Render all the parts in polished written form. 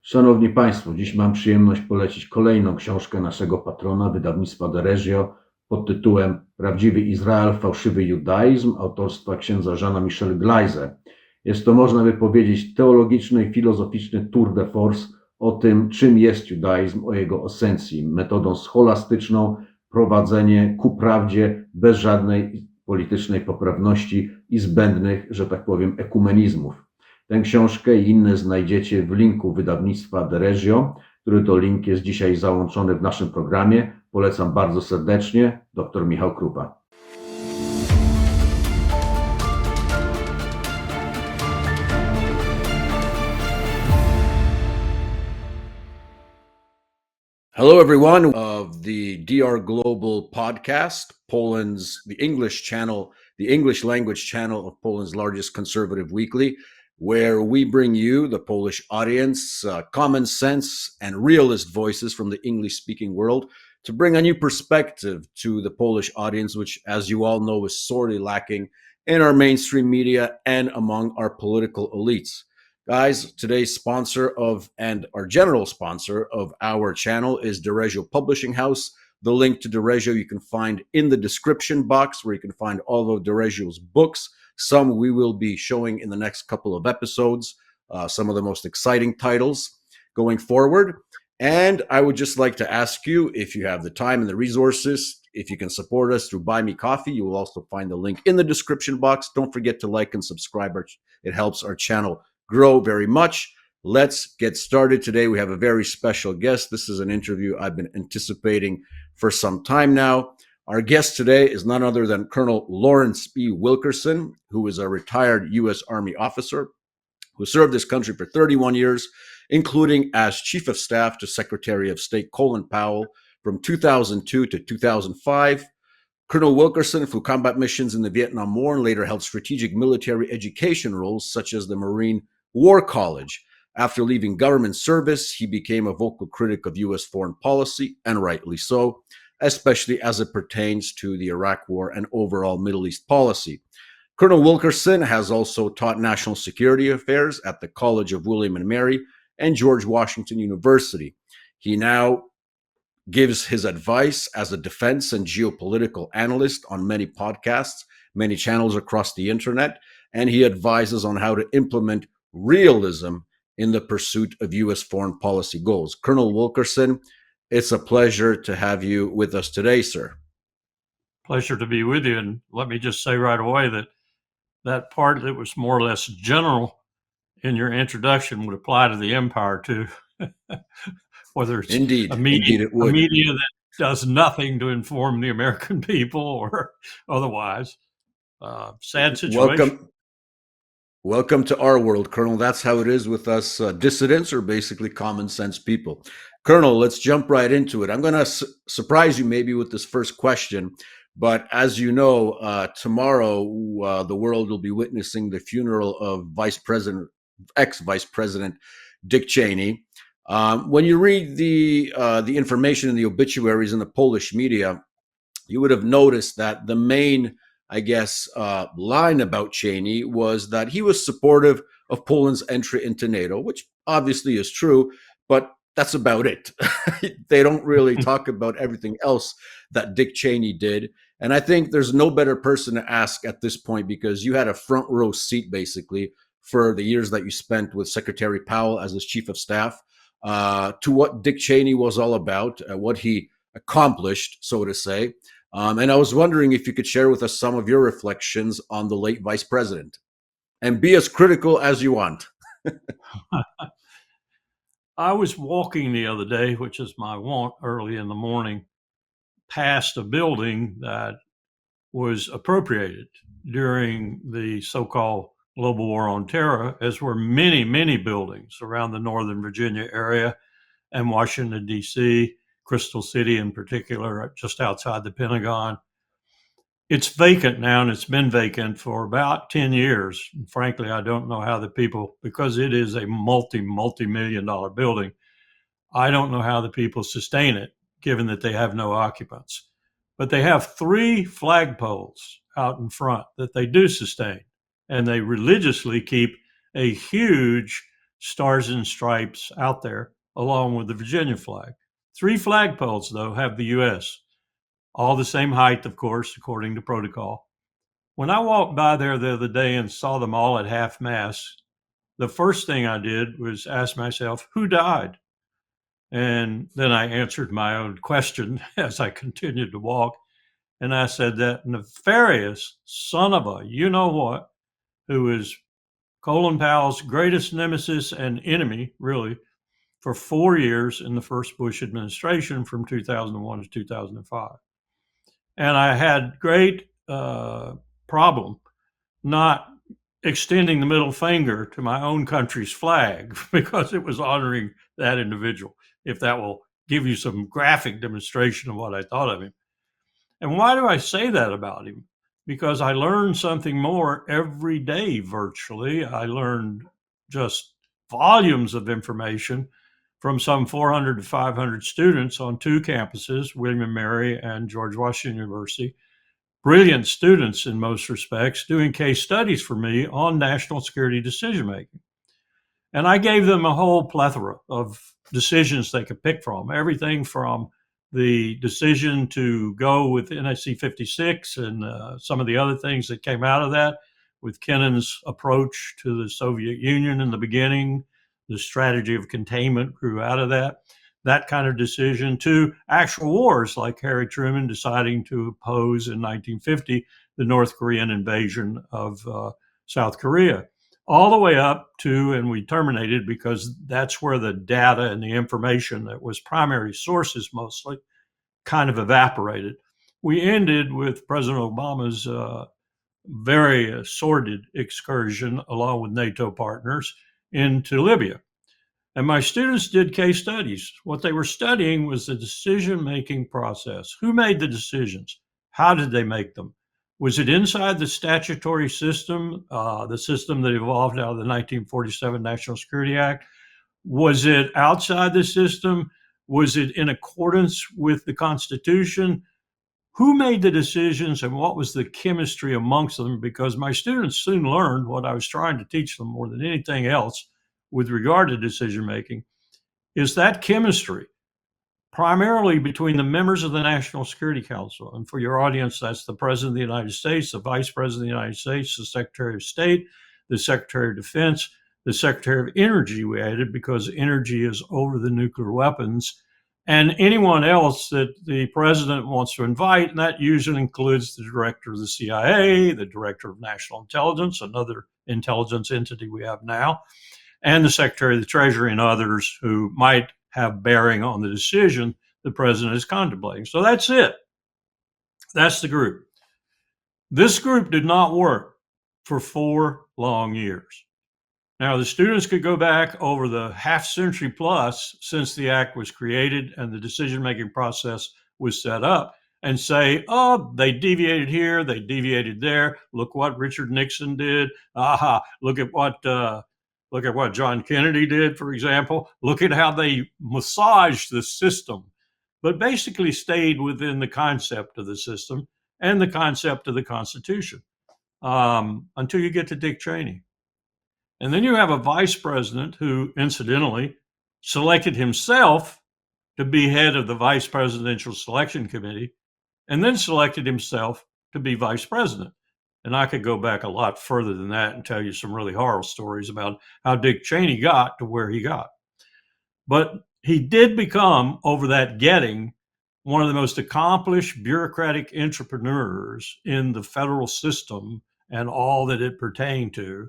Szanowni Państwo, dziś mam przyjemność polecić kolejną książkę naszego patrona, wydawnictwa Deregio, pod tytułem Prawdziwy Izrael, fałszywy judaizm, autorstwa księdza Jeana-Michel Gleize. Jest to, można by powiedzieć, teologiczny i filozoficzny tour de force o tym, czym jest judaizm, o jego esencji, metodą scholastyczną, prowadzenie ku prawdzie bez żadnej politycznej poprawności i zbędnych, że tak powiem, ekumenizmów. Tę książkę i inne znajdziecie w linku wydawnictwa Deregio, który to link jest dzisiaj załączony w naszym programie. Polecam bardzo serdecznie. Dr Michał Krupa. Hello, everyone, of the DR Global podcast, the English channel, the English language channel of Poland's largest conservative weekly, where we bring you, the Polish audience, common sense and realist voices from the English-speaking world to bring a new perspective to the Polish audience, which, as you all know, is sorely lacking in our mainstream media and among our political elites. Guys, today's sponsor and our general sponsor of our channel is Deregio Publishing House. The link to Deregio you can find in the description box, where you can find all of Deregio's books. Some we will be showing in the next couple of episodes, some of the most exciting titles going forward. And I would just like to ask you, if you have the time and the resources, if you can support us through Buy Me Coffee. You will also find the link in the description box. Don't forget to like and subscribe. It helps our channel grow very much. Let's get started. Today we have a very special guest. This is an interview I've been anticipating for some time now. Our guest today is none other than Colonel Lawrence B. Wilkerson, who is a retired U.S. Army officer who served this country for 31 years, including as Chief of Staff to Secretary of State Colin Powell from 2002 to 2005. Colonel Wilkerson flew combat missions in the Vietnam War and later held strategic military education roles such as the Marine War College. After leaving government service, he became a vocal critic of U.S. foreign policy, and rightly so, especially as it pertains to the Iraq War and overall Middle East policy. Colonel Wilkerson has also taught national security affairs at the College of William and Mary and George Washington University. He now gives his advice as a defense and geopolitical analyst on many podcasts, many channels across the internet, and he advises on how to implement realism in the pursuit of U.S. foreign policy goals. Colonel Wilkerson, it's a pleasure to have you with us today, sir. Pleasure to be with you. And let me just say right away that part that was more or less general in your introduction would apply to the empire too. Whether it's Indeed, a media that does nothing to inform the American people or otherwise. Sad situation. Welcome to our world, Colonel. That's how it is with us dissidents, or basically common sense people. Colonel, let's jump right into it. I'm going to surprise you maybe with this first question, but as you know, tomorrow the world will be witnessing the funeral of ex-Vice President Dick Cheney. When you read the information in the obituaries in the Polish media, you would have noticed that the main, line about Cheney was that he was supportive of Poland's entry into NATO, which obviously is true, but that's about it. They don't really talk about everything else that Dick Cheney did. And I think there's no better person to ask at this point, because you had a front row seat, basically, for the years that you spent with Secretary Powell as his chief of staff, to what Dick Cheney was all about, what he accomplished, so to say. And I was wondering if you could share with us some of your reflections on the late vice president, and be as critical as you want. I was walking the other day, which is my wont early in the morning, past a building that was appropriated during the so-called global war on terror, as were many, many buildings around the Northern Virginia area and Washington, D.C., Crystal City in particular, just outside the Pentagon. It's vacant now, and it's been vacant for about 10 years. And frankly, I don't know how the people, because it is a multi-million dollar building, I don't know how the people sustain it, given that they have no occupants. But they have 3 flagpoles out in front that they do sustain, and they religiously keep a huge stars and stripes out there, along with the Virginia flag. 3 flagpoles, though, have the U.S., all the same height, of course, according to protocol. When I walked by there the other day and saw them all at half mast, the first thing I did was ask myself, who died? And then I answered my own question as I continued to walk. And I said, that nefarious son of a you know what, who is Colin Powell's greatest nemesis and enemy, really, for 4 years in the first Bush administration from 2001 to 2005. And I had great problem not extending the middle finger to my own country's flag because it was honoring that individual, if that will give you some graphic demonstration of what I thought of him. And why do I say that about him? Because I learned something more every day virtually. I learned just volumes of information from some 400 to 500 students on 2 campuses, William and Mary and George Washington University. Brilliant students in most respects, doing case studies for me on national security decision making. And I gave them a whole plethora of decisions they could pick from, everything from the decision to go with NSC 56 and some of the other things that came out of that, with Kennan's approach to the Soviet Union in the beginning, the strategy of containment grew out of that kind of decision, to actual wars like Harry Truman deciding to oppose in 1950 the North Korean invasion of South Korea, all the way up to, and we terminated because that's where the data and the information that was primary sources mostly kind of evaporated. We ended with President Obama's very sordid excursion, along with NATO partners, into Libya. And my students did case studies. What they were studying was the decision-making process. Who made the decisions? How did they make them? Was it inside the statutory system, the system that evolved out of the 1947 National Security Act? Was it outside the system? Was it in accordance with the Constitution? Who made the decisions and what was the chemistry amongst them? Because my students soon learned what I was trying to teach them more than anything else with regard to decision making, is that chemistry, primarily between the members of the National Security Council. And for your audience, that's the President of the United States, the Vice President of the United States, the Secretary of State, the Secretary of Defense, the Secretary of Energy, we added, because energy is over the nuclear weapons, and anyone else that the president wants to invite. And that usually includes the director of the CIA, the director of national intelligence, another intelligence entity we have now, and the Secretary of the Treasury and others who might have bearing on the decision the president is contemplating. So that's it. That's the group. This group did not work for 4 long years. Now, the students could go back over the half century plus since the act was created and the decision-making process was set up and say, oh, they deviated here, they deviated there. Look what Richard Nixon did. Aha, look at what John Kennedy did, for example. Look at how they massaged the system, but basically stayed within the concept of the system and the concept of the Constitution until you get to Dick Cheney. And then you have a vice president who, incidentally, selected himself to be head of the Vice Presidential Selection Committee, and then selected himself to be vice president. And I could go back a lot further than that and tell you some really horrible stories about how Dick Cheney got to where he got. But he did become, over that getting, one of the most accomplished bureaucratic entrepreneurs in the federal system and all that it pertained to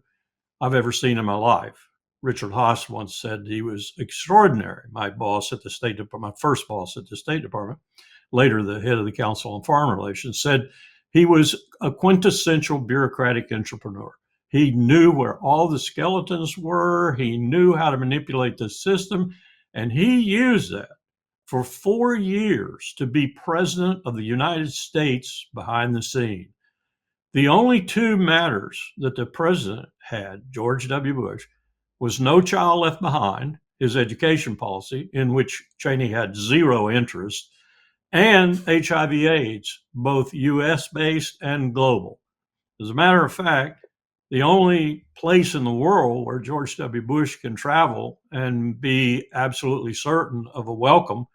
I've ever seen in my life. Richard Haas once said he was extraordinary. My boss at the State Department, my first boss at the State Department, later the head of the Council on Foreign Relations, said he was a quintessential bureaucratic entrepreneur. He knew where all the skeletons were. He knew how to manipulate the system. And he used that for 4 years to be president of the United States behind the scene. The only 2 matters that the president had, George W. Bush, was No Child Left Behind, his education policy, in which Cheney had zero interest, and HIV/AIDS, both US-based and global. As a matter of fact, the only place in the world where George W. Bush can travel and be absolutely certain of a welcome,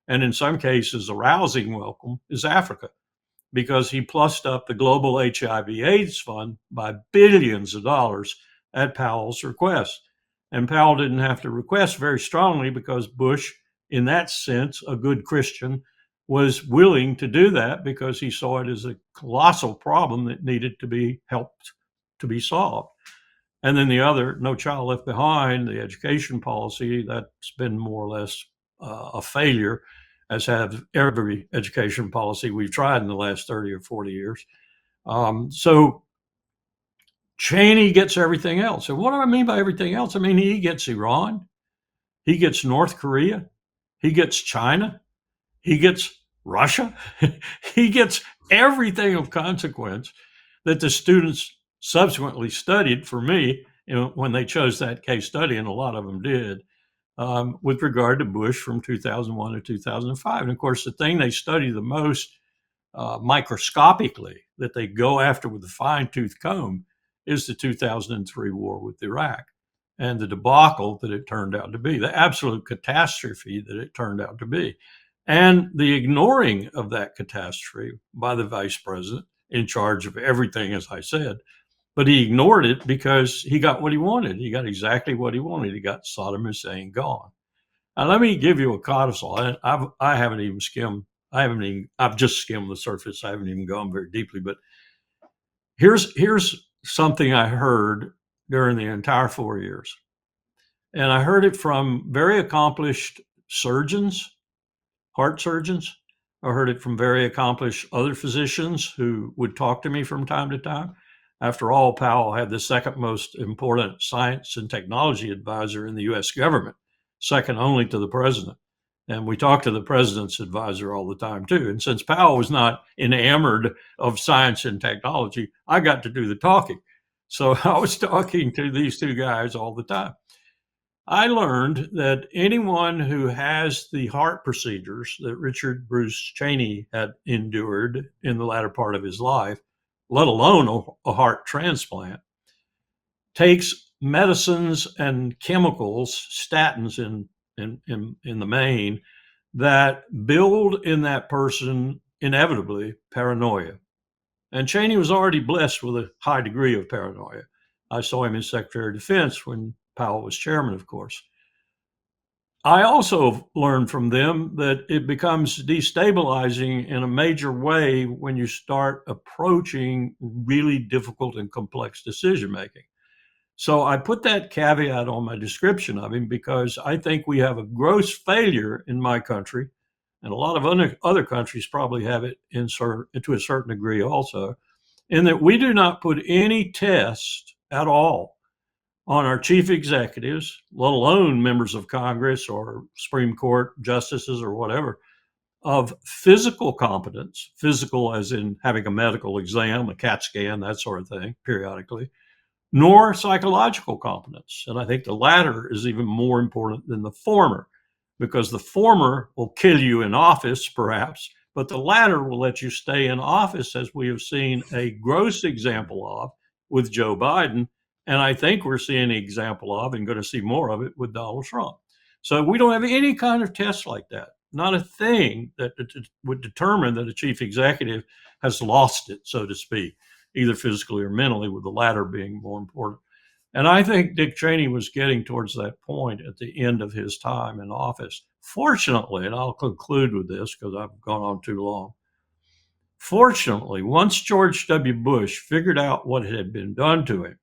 and in some cases a rousing welcome, is Africa, because he plussed up the global HIV/AIDS fund by billions of dollars at Powell's request. And Powell didn't have to request very strongly, because Bush, in that sense, a good Christian, was willing to do that because he saw it as a colossal problem that needed to be helped to be solved. And then the other, No Child Left Behind, the education policy, that's been more or less a failure, as have every education policy we've tried in the last 30 or 40 years. So Cheney gets everything else. And what do I mean by everything else? I mean, he gets Iran, he gets North Korea, he gets China, he gets Russia, he gets everything of consequence that the students subsequently studied for me, when they chose that case study, and a lot of them did, with regard to Bush from 2001 to 2005. And of course, the thing they study the most microscopically, that they go after with a fine-tooth comb, is the 2003 war with Iraq and the debacle that it turned out to be, the absolute catastrophe that it turned out to be, and the ignoring of that catastrophe by the vice president in charge of everything, as I said. But he ignored it because he got what he wanted. He got exactly what he wanted. He got Saddam Hussein gone. Now, let me give you a codicil. I haven't even skimmed. I've just skimmed the surface. I haven't even gone very deeply. But here's something I heard during the entire 4 years. And I heard it from very accomplished surgeons, heart surgeons. I heard it from very accomplished other physicians who would talk to me from time to time. After all, Powell had the second most important science and technology advisor in the US government, second only to the president. And we talk to the president's advisor all the time, too. And since Powell was not enamored of science and technology, I got to do the talking. So I was talking to these two guys all the time. I learned that anyone who has the heart procedures that Richard Bruce Cheney had endured in the latter part of his life, let alone a heart transplant, takes medicines and chemicals, statins in the main, that build in that person inevitably paranoia. And Cheney was already blessed with a high degree of paranoia. I saw him as Secretary of Defense when Powell was chairman, of course. I also learned from them that it becomes destabilizing in a major way when you start approaching really difficult and complex decision making. So I put that caveat on my description of him because I think we have a gross failure in my country, and a lot of other countries probably have it to a certain degree also, in that we do not put any test at all on our chief executives, let alone members of Congress or Supreme Court justices or whatever, of physical competence, physical as in having a medical exam, a CAT scan, that sort of thing, periodically, nor psychological competence. And I think the latter is even more important than the former, because the former will kill you in office, perhaps, but the latter will let you stay in office, as we have seen a gross example of with Joe Biden. And I think we're seeing an example of, and going to see more of it with Donald Trump. So we don't have any kind of test like that. Not a thing that would determine that a chief executive has lost it, so to speak, either physically or mentally, with the latter being more important. And I think Dick Cheney was getting towards that point at the end of his time in office. Fortunately, and I'll conclude with this because I've gone on too long. Fortunately, once George W. Bush figured out what had been done to him,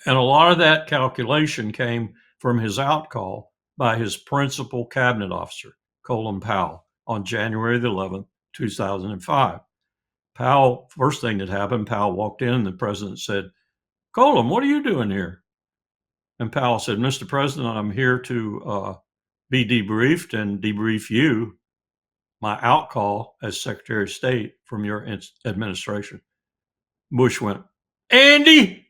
and a lot of that calculation came from his outcall by his principal cabinet officer, Colin Powell, on January the 11th, 2005. Powell, first thing that happened, Powell walked in and the president said, "Colin, what are you doing here?" And Powell said, "Mr. President, I'm here to be debriefed and debrief you, my outcall as Secretary of State from your administration." Bush went, "Andy,"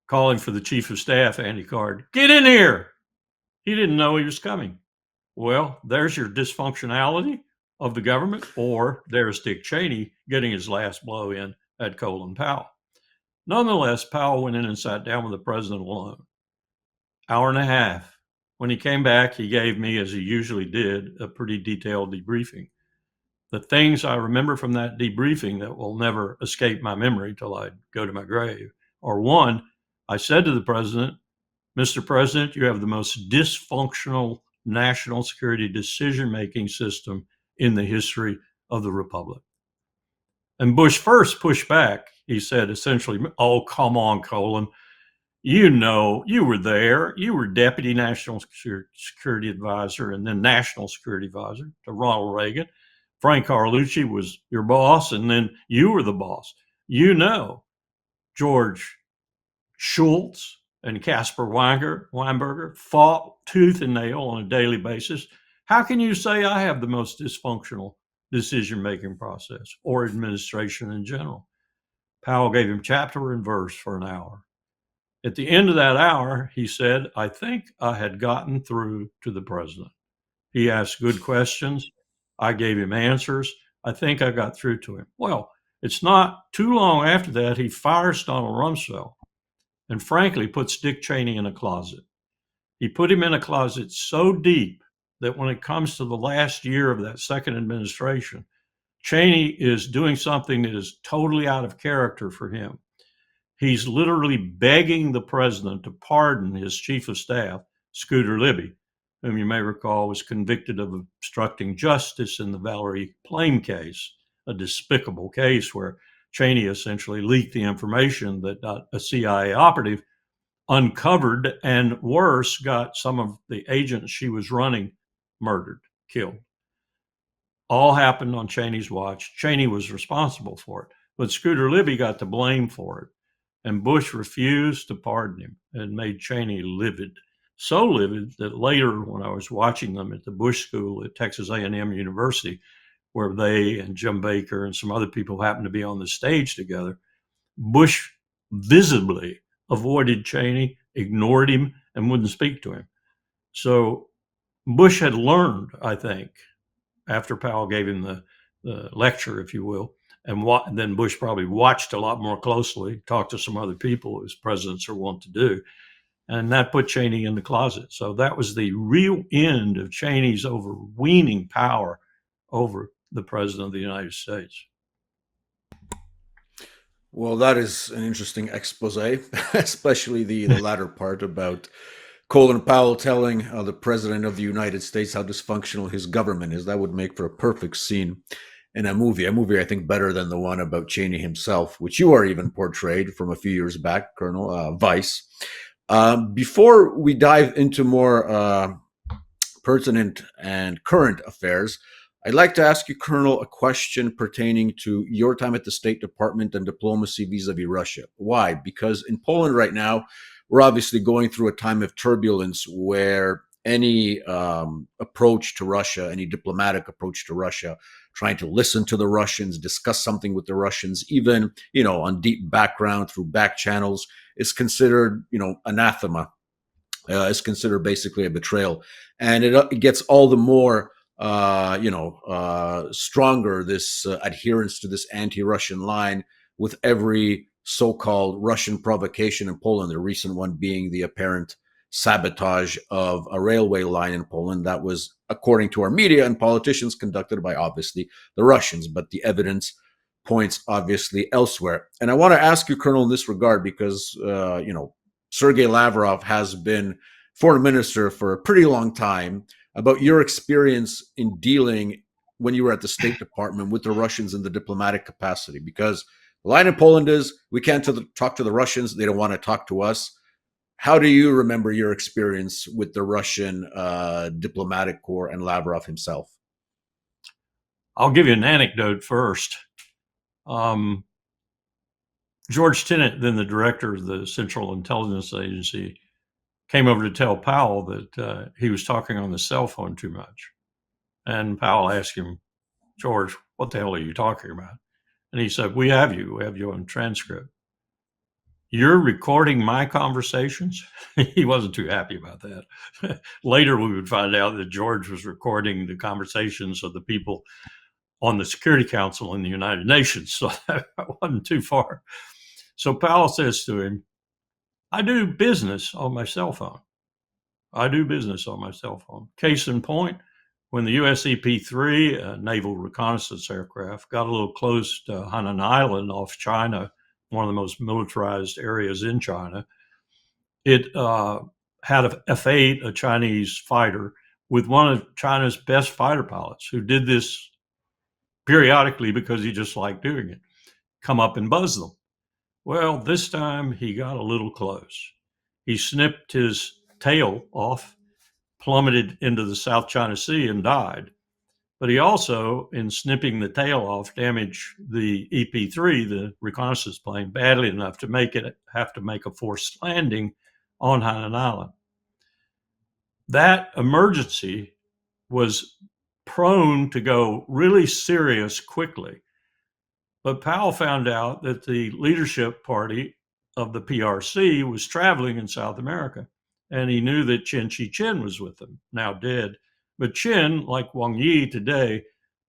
calling for the chief of staff, Andy Card, "get in here." He didn't know he was coming. Well, there's your dysfunctionality of the government, or there's Dick Cheney getting his last blow in at Colin Powell. Nonetheless, Powell went in and sat down with the president alone. Hour and a half. When he came back, he gave me, as he usually did, a pretty detailed debriefing. The things I remember from that debriefing that will never escape my memory till I go to my grave are: one, I said to the president, Mr. President, you have the most dysfunctional national security decision-making system in the history of the Republic. And Bush first pushed back. He said essentially, oh, come on, Colin. You know, you were there. You were Deputy National Security Advisor and then National Security Advisor to Ronald Reagan. Frank Carlucci was your boss, and then you were the boss. You know, George Shultz and Caspar Weinberger fought tooth and nail on a daily basis. How can you say I have the most dysfunctional decision-making process or administration in general? Powell gave him chapter and verse for an hour. At the end of that hour, he said, I think I had gotten through to the president. He asked good questions. I gave him answers. I think I got through to him. Well, it's not too long after that, he fires Donald Rumsfeld and frankly puts Dick Cheney in a closet. He put him in a closet so deep that when it comes to the last year of that second administration, Cheney is doing something that is totally out of character for him. He's literally begging the president to pardon his chief of staff, Scooter Libby, whom you may recall was convicted of obstructing justice in the Valerie Plame case, a despicable case where Cheney essentially leaked the information that a CIA operative uncovered, and worse, got some of the agents she was running murdered, killed. All happened on Cheney's watch. Cheney was responsible for it, but Scooter Libby got the blame for it. And Bush refused to pardon him and made Cheney livid. So livid that later, when I was watching them at the Bush School at Texas A&M University, where they and Jim Baker and some other people happened to be on the stage together, Bush visibly avoided Cheney, ignored him, and wouldn't speak to him. So Bush had learned, I think, after Powell gave him the lecture, if you will, and then Bush probably watched a lot more closely, talked to some other people, as presidents are wont to do, and that put Cheney in the closet. So that was the real end of Cheney's overweening power over the president of the United States. Well, that is an interesting expose, especially the latter part about Colin Powell telling the president of the United States how dysfunctional his government is. That would make for a perfect scene in a movie I think better than the one about Cheney himself, which you are even portrayed from a few years back, Colonel, Vice. Before we dive into more pertinent and current affairs, I'd like to ask you, Colonel, a question pertaining to your time at the State Department and diplomacy vis-a-vis Russia. Why? Because in Poland right now, we're obviously going through a time of turbulence where any approach to Russia, any diplomatic approach to Russia, trying to listen to the Russians, discuss something with the Russians, even, on deep background through back channels, is considered, anathema. Is considered basically a betrayal. And it gets all the more stronger, this adherence to this anti-Russian line with every so-called Russian provocation in Poland, the recent one being the apparent sabotage of a railway line in Poland that was, according to our media and politicians, conducted by obviously the Russians, but the evidence points obviously elsewhere. And I want to ask you, Colonel, in this regard, because, Sergei Lavrov has been foreign minister for a pretty long time, about your experience in dealing when you were at the State Department with the Russians in the diplomatic capacity. Because the line in Poland is, we can't talk to the Russians. They don't want to talk to us. How do you remember your experience with the Russian diplomatic corps and Lavrov himself? I'll give you an anecdote first. George Tenet, then the director of the Central Intelligence Agency, came over to tell Powell that he was talking on the cell phone too much. And Powell asked him, George, what the hell are you talking about? And he said, we have you on transcript. You're recording my conversations? He wasn't too happy about that. Later, we would find out that George was recording the conversations of the people on the Security Council in the United Nations. So that wasn't too far. So Powell says to him, I do business on my cell phone. I do business on my cell phone. Case in point, when the US EP-3, a naval reconnaissance aircraft, got a little close to Hainan Island off China, one of the most militarized areas in China, it had a F-8, a Chinese fighter, with one of China's best fighter pilots who did this periodically because he just liked doing it, come up and buzz them. Well, this time he got a little close. He snipped his tail off, plummeted into the South China Sea, and died. But he also, in snipping the tail off, damaged the EP-3, the reconnaissance plane, badly enough to have to make a forced landing on Hainan Island. That emergency was prone to go really serious quickly. But Powell found out that the leadership party of the PRC was traveling in South America, and he knew that Chen was with them, now dead. But Chen, like Wang Yi today,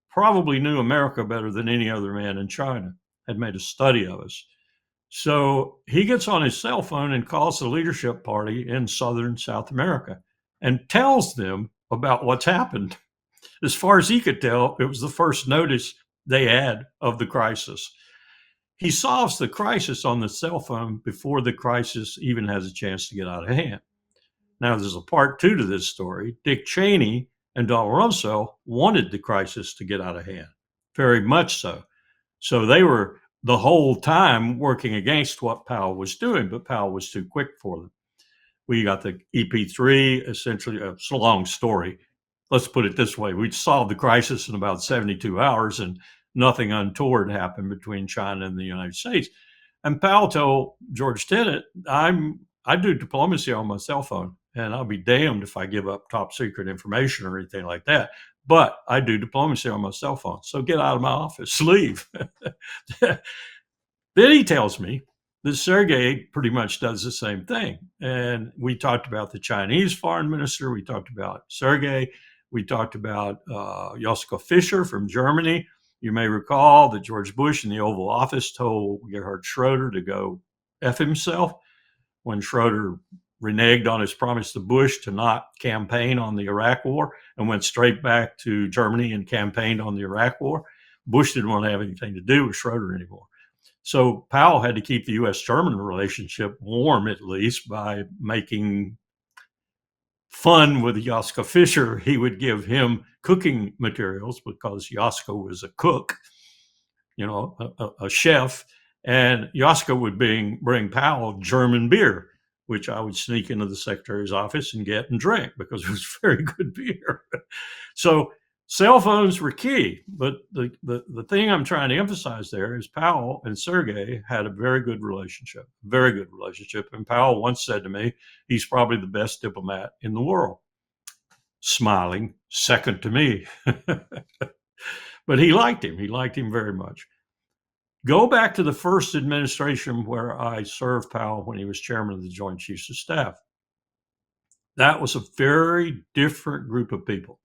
probably knew America better than any other man in China, had made a study of us. So he gets on his cell phone and calls the leadership party in Southern South America and tells them about what's happened. As far as he could tell, it was the first notice they had of the crisis. He solves the crisis on the cell phone before the crisis even has a chance to get out of hand. Now, there's a part two to this story. Dick Cheney and Donald Rumsfeld wanted the crisis to get out of hand, very much so. So they were the whole time working against what Powell was doing, but Powell was too quick for them. We got the EP-3, essentially, it's a long story. Let's put it this way. We'd solved the crisis in about 72 hours and nothing untoward happened between China and the United States. And Powell told George Tenet, I do diplomacy on my cell phone, and I'll be damned if I give up top secret information or anything like that. But I do diplomacy on my cell phone. So get out of my office, leave. Then he tells me that Sergei pretty much does the same thing. And we talked about the Chinese foreign minister. We talked about Sergei. We talked about Joschka Fischer from Germany. You may recall that George Bush in the Oval Office told Gerhard Schroeder to go F himself when Schroeder reneged on his promise to Bush to not campaign on the Iraq War and went straight back to Germany and campaigned on the Iraq War. Bush didn't want to have anything to do with Schroeder anymore. So Powell had to keep the U.S.-German relationship warm, at least, by making fun with Joschka Fischer. He would give him cooking materials because Joschka was a cook, a chef, and Joschka would bring Powell German beer, which I would sneak into the secretary's office and get and drink because it was very good beer. So cell phones were key, but the thing I'm trying to emphasize there is Powell and Sergei had a very good relationship. And Powell once said to me, he's probably the best diplomat in the world. Smiling, second to me. But he liked him. He liked him very much. Go back to the first administration where I served Powell when he was chairman of the Joint Chiefs of Staff. That was a very different group of people.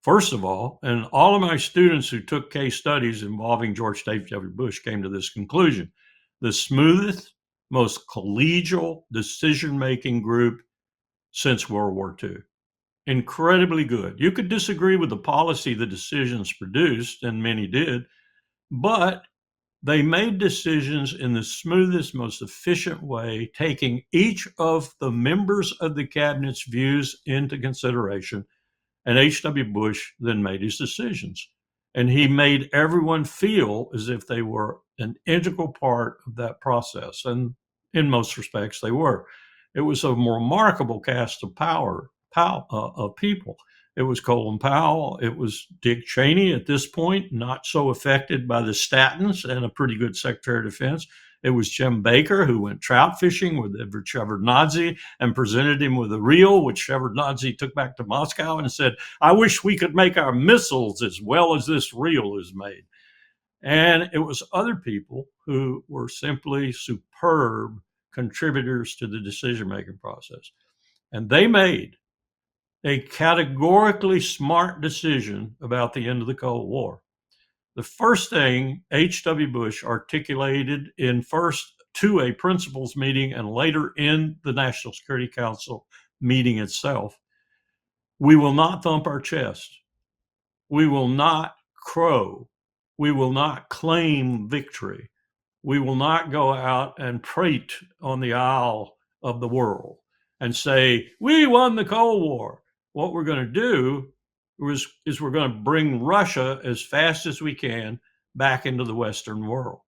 First of all, and all of my students who took case studies involving George W. Bush came to this conclusion: the smoothest, most collegial decision-making group since World War II. Incredibly good. You could disagree with the policy the decisions produced, and many did, but they made decisions in the smoothest, most efficient way, taking each of the members of the cabinet's views into consideration. And H.W. Bush then made his decisions. And he made everyone feel as if they were an integral part of that process. And in most respects, they were. It was a remarkable cast of of people. It was Colin Powell. It was Dick Cheney at this point, not so affected by the statins and a pretty good Secretary of Defense. It was Jim Baker, who went trout fishing with Edward Shevardnadze and presented him with a reel, which Shevardnadze took back to Moscow and said, I wish we could make our missiles as well as this reel is made. And it was other people who were simply superb contributors to the decision-making process. And they made a categorically smart decision about the end of the Cold War. The first thing H.W. Bush articulated in first to a principals meeting and later in the National Security Council meeting itself. We will not thump our chest. We will not crow. We will not claim victory. We will not go out and prate on the aisle of the world and say, we won the Cold War. What we're going to do is we're going to bring Russia as fast as we can back into the Western world.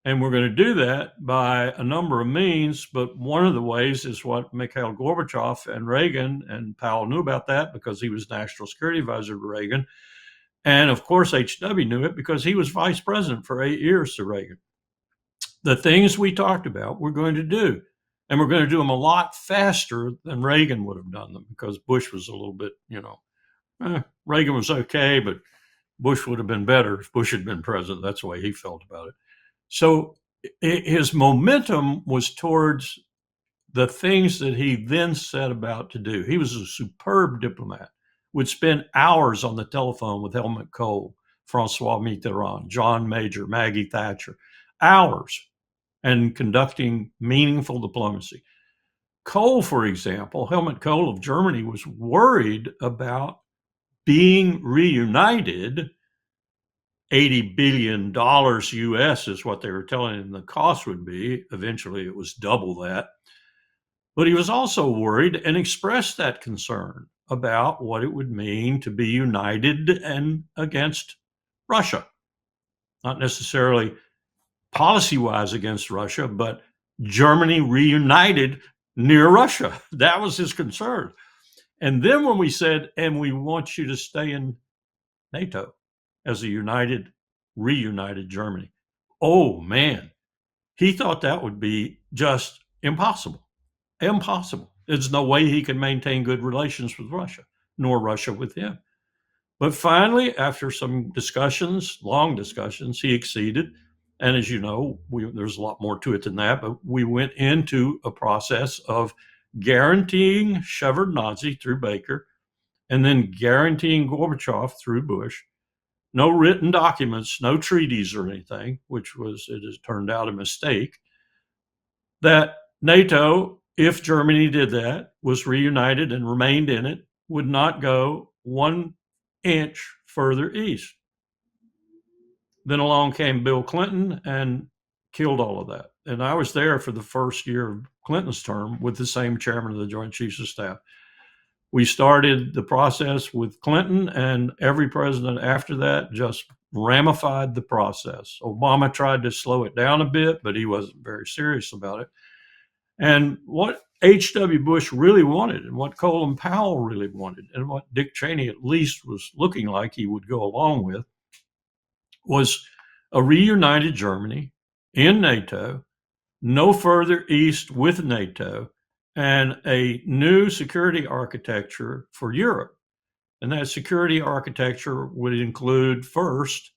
And we're going to do that by a number of means, but one of the ways is what Mikhail Gorbachev and Reagan, and Powell knew about that because he was National Security Advisor to Reagan. And of course, H.W. knew it because he was vice president for 8 years to Reagan. The things we talked about, we're going to do. And we're going to do them a lot faster than Reagan would have done them because Bush was a little bit, Reagan was okay, but Bush would have been better if Bush had been president. That's the way he felt about it. So his momentum was towards the things that he then set about to do. He was a superb diplomat, would spend hours on the telephone with Helmut Kohl, Francois Mitterrand, John Major, Maggie Thatcher, hours, and conducting meaningful diplomacy. Kohl, for example, Helmut Kohl of Germany, was worried about being reunited. $80 billion US is what they were telling him the cost would be. Eventually, it was double that. But he was also worried and expressed that concern about what it would mean to be united and against Russia. Not necessarily policy-wise against Russia, but Germany reunited near Russia. That was his concern. And then when we said, and we want you to stay in NATO as a reunited Germany, oh man, he thought that would be just impossible. Impossible. There's no way he can maintain good relations with Russia, nor Russia with him. But finally, after some discussions, long discussions, he acceded. And as you know, there's a lot more to it than that, but we went into a process of guaranteeing Shevardnadze through Baker and then guaranteeing Gorbachev through Bush. No written documents, no treaties or anything, which was, it has turned out, a mistake, that NATO, if Germany did that, was reunited and remained in it, would not go 1 inch further east. Then along came Bill Clinton and killed all of that. And I was there for the first year of Clinton's term with the same chairman of the Joint Chiefs of Staff. We started the process with Clinton, and every president after that just ramified the process. Obama tried to slow it down a bit, but he wasn't very serious about it. And what H.W. Bush really wanted, and what Colin Powell really wanted, and what Dick Cheney at least was looking like he would go along with, was a reunited Germany in NATO, no further east with NATO, and a new security architecture for Europe. And that security architecture would include, first,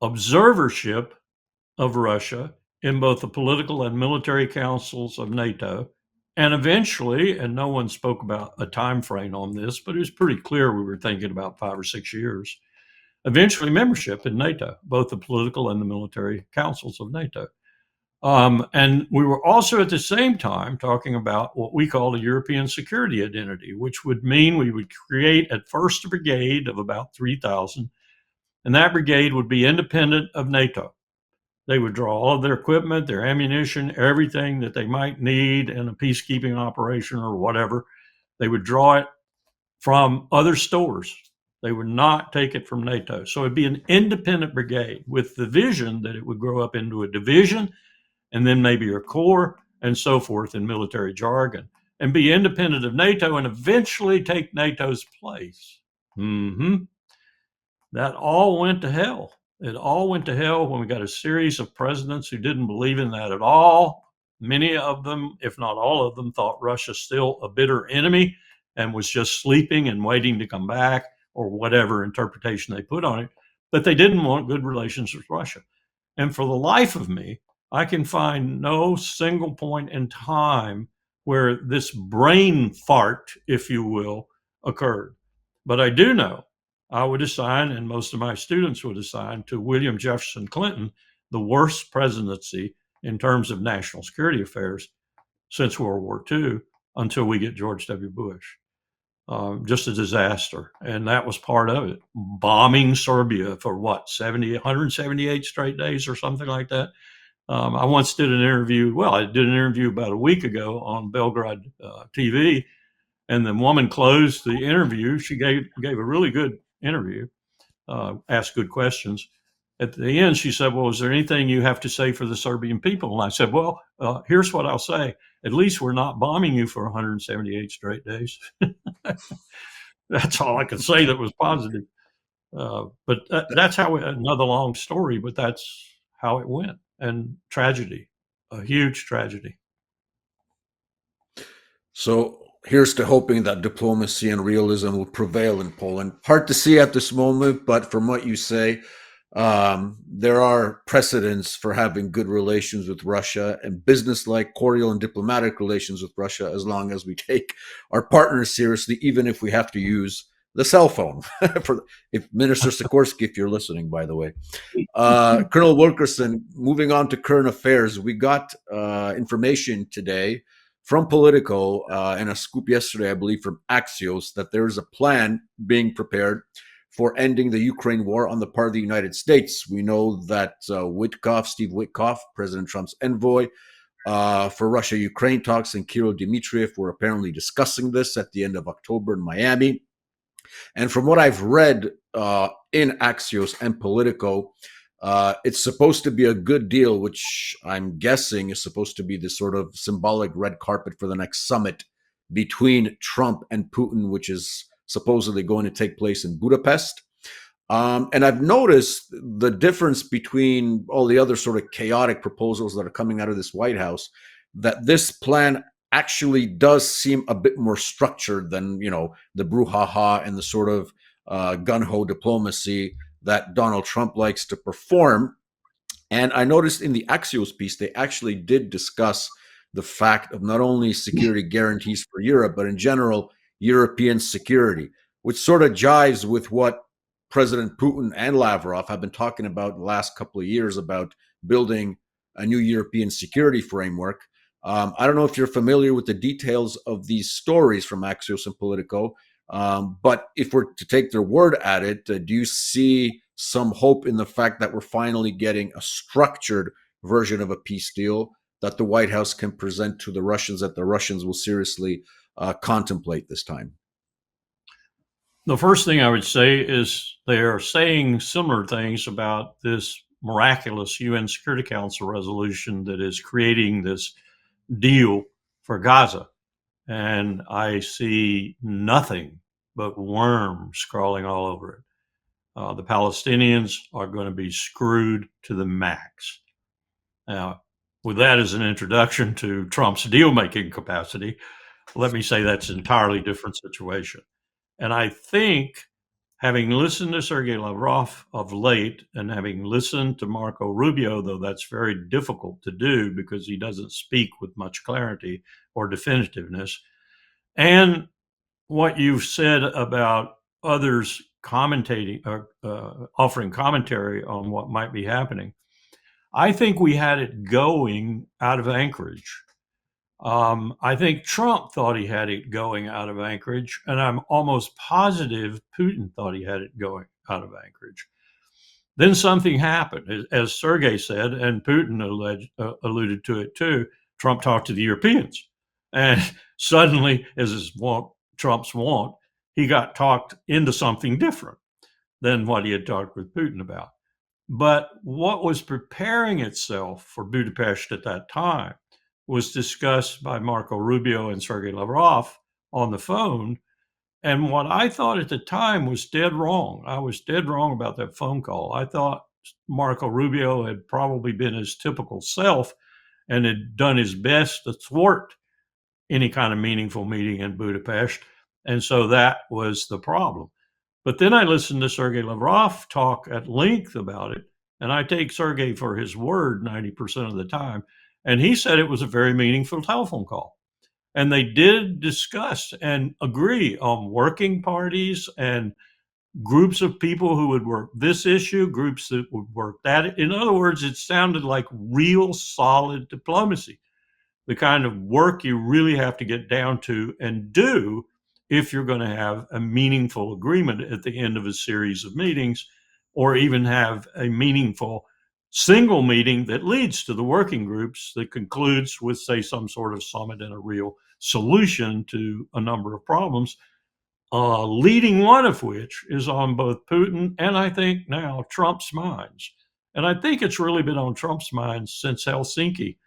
observership of Russia in both the political and military councils of NATO, and eventually, and no one spoke about a time frame on this, but it was pretty clear we were thinking about 5 or 6 years, eventually membership in NATO, both the political and the military councils of NATO. And we were also at the same time talking about what we call a European security identity, which would mean we would create at first a brigade of about 3,000, and that brigade would be independent of NATO. They would draw all of their equipment, their ammunition, everything that they might need in a peacekeeping operation or whatever. They would draw it from other stores. They would not take it from NATO. So it'd be an independent brigade with the vision that it would grow up into a division and then maybe a corps and so forth in military jargon, and be independent of NATO and eventually take NATO's place. That all went to hell. It all went to hell when we got a series of presidents who didn't believe in that at all. Many of them, if not all of them, thought Russia still a bitter enemy and was just sleeping and waiting to come back, or whatever interpretation they put on it. But they didn't want good relations with Russia. And for the life of me, I can find no single point in time where this brain fart, if you will, occurred. But I do know I would assign, and most of my students would assign, to William Jefferson Clinton the worst presidency in terms of national security affairs since World War II until we get George W. Bush. Just a disaster. And that was part of it. Bombing Serbia for what, 178 straight days or something like that. I once did an interview. Well, I did an interview about a week ago on Belgrade TV, and the woman closed the interview. She gave a really good interview, asked good questions. At the end, she said, well, is there anything you have to say for the Serbian people? And I said, well, here's what I'll say. At least we're not bombing you for 178 straight days. That's all I could say that was positive. But that's how another long story, but that's how it went. And tragedy, a huge tragedy. So here's to hoping that diplomacy and realism will prevail in Poland. Hard to see at this moment, but from what you say, there are precedents for having good relations with Russia and business-like, cordial, and diplomatic relations with Russia, as long as we take our partners seriously, even if we have to use the cell phone. If Minister Sikorsky, if you're listening, by the way. Colonel Wilkerson, moving on to current affairs, we got information today from Politico and a scoop yesterday, I believe, from Axios, that there is a plan being prepared for ending the Ukraine war on the part of the United States. We know that Steve Witkoff, President Trump's envoy for Russia-Ukraine talks, and Kirill Dmitriev were apparently discussing this at the end of October in Miami. And from what I've read in Axios and Politico, it's supposed to be a good deal, which I'm guessing is supposed to be the sort of symbolic red carpet for the next summit between Trump and Putin, which is supposedly going to take place in Budapest. And I've noticed the difference between all the other sort of chaotic proposals that are coming out of this White House, that this plan actually does seem a bit more structured than, the brouhaha and the sort of gun-ho diplomacy that Donald Trump likes to perform. And I noticed in the Axios piece, they actually did discuss the fact of not only security guarantees for Europe, but in general, European security, which sort of jives with what President Putin and Lavrov have been talking about the last couple of years about building a new European security framework. I don't know if you're familiar with the details of these stories from Axios and Politico, but if we're to take their word at it, do you see some hope in the fact that we're finally getting a structured version of a peace deal that the White House can present to the Russians, that the Russians will seriously contemplate this time? The first thing I would say is they are saying similar things about this miraculous UN Security Council resolution that is creating this deal for Gaza. And I see nothing but worms crawling all over it. The Palestinians are going to be screwed to the max. Now, with that as an introduction to Trump's deal-making capacity, let me say that's an entirely different situation. And I think, having listened to Sergei Lavrov of late and having listened to Marco Rubio, though that's very difficult to do because he doesn't speak with much clarity or definitiveness, and what you've said about others commentating or offering commentary on what might be happening, I think we had it going out of Anchorage. I think Trump thought he had it going out of Anchorage, and I'm almost positive Putin thought he had it going out of Anchorage. Then something happened, as Sergei said, and Putin alluded to it too. Trump talked to the Europeans, and suddenly, as is Trump's wont, he got talked into something different than what he had talked with Putin about. But what was preparing itself for Budapest at that time was discussed by Marco Rubio and Sergei Lavrov on the phone. And what I thought at the time was dead wrong. I was dead wrong about that phone call. I thought Marco Rubio had probably been his typical self and had done his best to thwart any kind of meaningful meeting in Budapest. And so that was the problem. But then I listened to Sergei Lavrov talk at length about it, and I take Sergei for his word 90% of the time. And he said it was a very meaningful telephone call. And they did discuss and agree on working parties and groups of people who would work this issue, groups that would work that. In other words, it sounded like real solid diplomacy, the kind of work you really have to get down to and do if you're going to have a meaningful agreement at the end of a series of meetings, or even have a meaningful single meeting that leads to the working groups that concludes with, say, some sort of summit and a real solution to a number of problems, leading one of which is on both Putin and I think now Trump's minds. And I think it's really been on Trump's minds since Helsinki